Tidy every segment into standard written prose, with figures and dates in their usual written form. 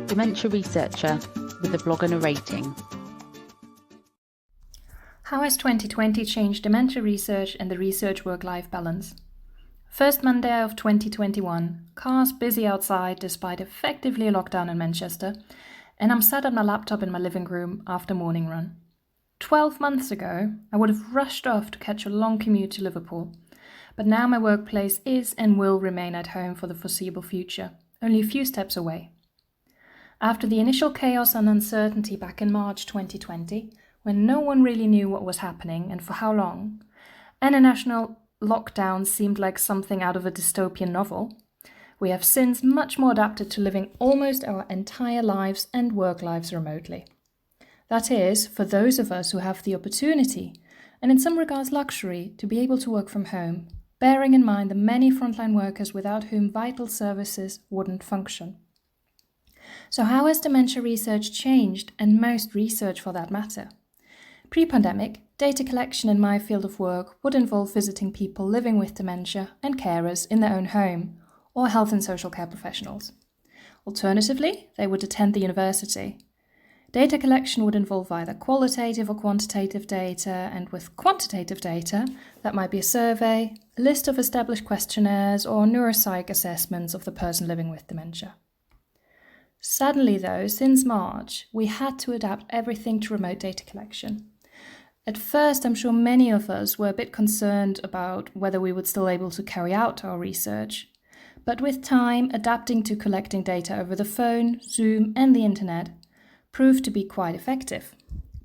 dementia researcher with a blog and a rating. How has 2020 changed dementia research and the research work-life balance? First Monday of 2021, cars busy outside despite effectively a lockdown in Manchester, and I'm sat on my laptop in my living room after morning run. 12 months ago, I would have rushed off to catch a long commute to Liverpool, but now my workplace is and will remain at home for the foreseeable future, only a few steps away. After the initial chaos and uncertainty back in March 2020, when no one really knew what was happening and for how long, and a national lockdown seemed like something out of a dystopian novel, we have since much more adapted to living almost our entire lives and work lives remotely. That is, for those of us who have the opportunity, and in some regards luxury, to be able to work from home, bearing in mind the many frontline workers without whom vital services wouldn't function. So how has dementia research changed, and most research for that matter? Pre-pandemic, data collection in my field of work would involve visiting people living with dementia and carers in their own home, or health and social care professionals. Alternatively, they would attend the university. Data collection would involve either qualitative or quantitative data, and with quantitative data, that might be a survey, a list of established questionnaires, or neuropsych assessments of the person living with dementia. Suddenly though, since March, we had to adapt everything to remote data collection. At first, I'm sure many of us were a bit concerned about whether we would still be able to carry out our research. But with time, adapting to collecting data over the phone, Zoom, and the internet proved to be quite effective.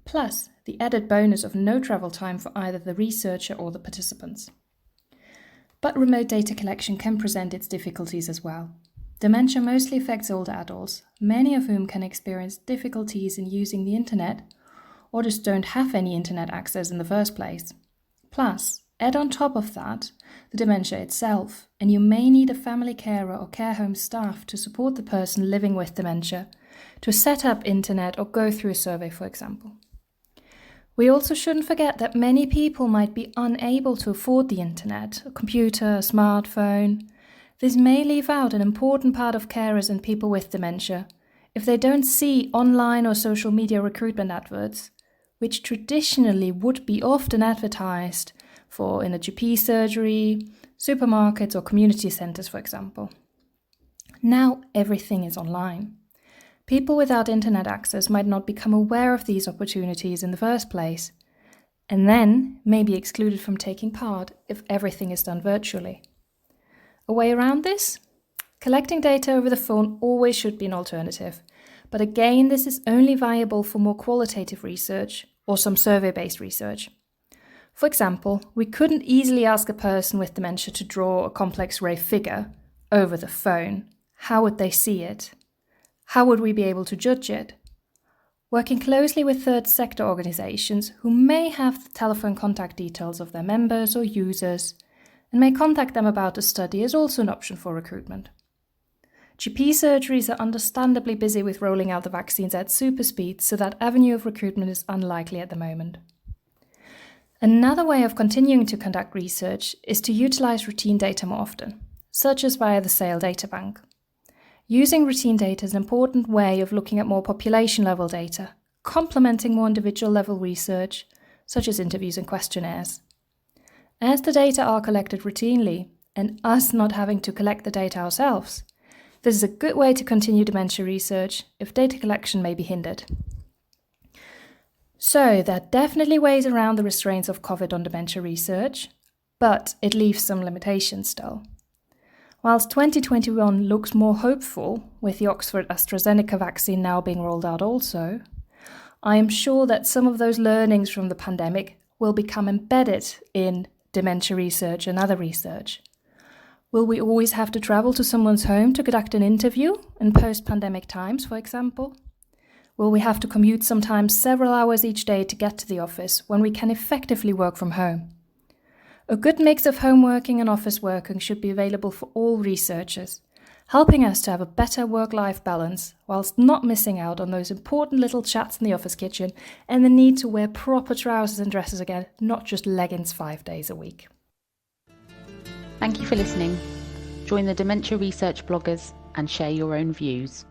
Plus, the added bonus of no travel time for either the researcher or the participants. But remote data collection can present its difficulties as well. Dementia mostly affects older adults, many of whom can experience difficulties in using the internet or just don't have any internet access in the first place. Plus, add on top of that the dementia itself, and you may need a family carer or care home staff to support the person living with dementia, to set up internet or go through a survey, for example. We also shouldn't forget that many people might be unable to afford the internet, a computer, a smartphone. This may leave out an important part of carers and people with dementia if they don't see online or social media recruitment adverts, which traditionally would be often advertised for in a GP surgery, supermarkets or community centres, for example. Now everything is online. People without internet access might not become aware of these opportunities in the first place, and then may be excluded from taking part if everything is done virtually. A way around this? Collecting data over the phone always should be an alternative, but again, this is only viable for more qualitative research or some survey-based research. For example, we couldn't easily ask a person with dementia to draw a complex ray figure over the phone. How would they see it? How would we be able to judge it? Working closely with third sector organizations who may have the telephone contact details of their members or users and may contact them about the study is also an option for recruitment. GP surgeries are understandably busy with rolling out the vaccines at super speed, so that avenue of recruitment is unlikely at the moment. Another way of continuing to conduct research is to utilize routine data more often, such as via the SAIL databank. Using routine data is an important way of looking at more population-level data, complementing more individual-level research, such as interviews and questionnaires. As the data are collected routinely, and us not having to collect the data ourselves, this is a good way to continue dementia research if data collection may be hindered. So, that definitely weighs around the restraints of COVID on dementia research, but it leaves some limitations still. Whilst 2021 looks more hopeful, with the Oxford AstraZeneca vaccine now being rolled out also, I am sure that some of those learnings from the pandemic will become embedded in dementia research and other research. Will we always have to travel to someone's home to conduct an interview in post-pandemic times, for example? Will we have to commute sometimes several hours each day to get to the office when we can effectively work from home? A good mix of home working and office working should be available for all researchers, helping us to have a better work-life balance whilst not missing out on those important little chats in the office kitchen and the need to wear proper trousers and dresses again, not just leggings 5 days a week. Thank you for listening. Join the Dementia Research bloggers and share your own views.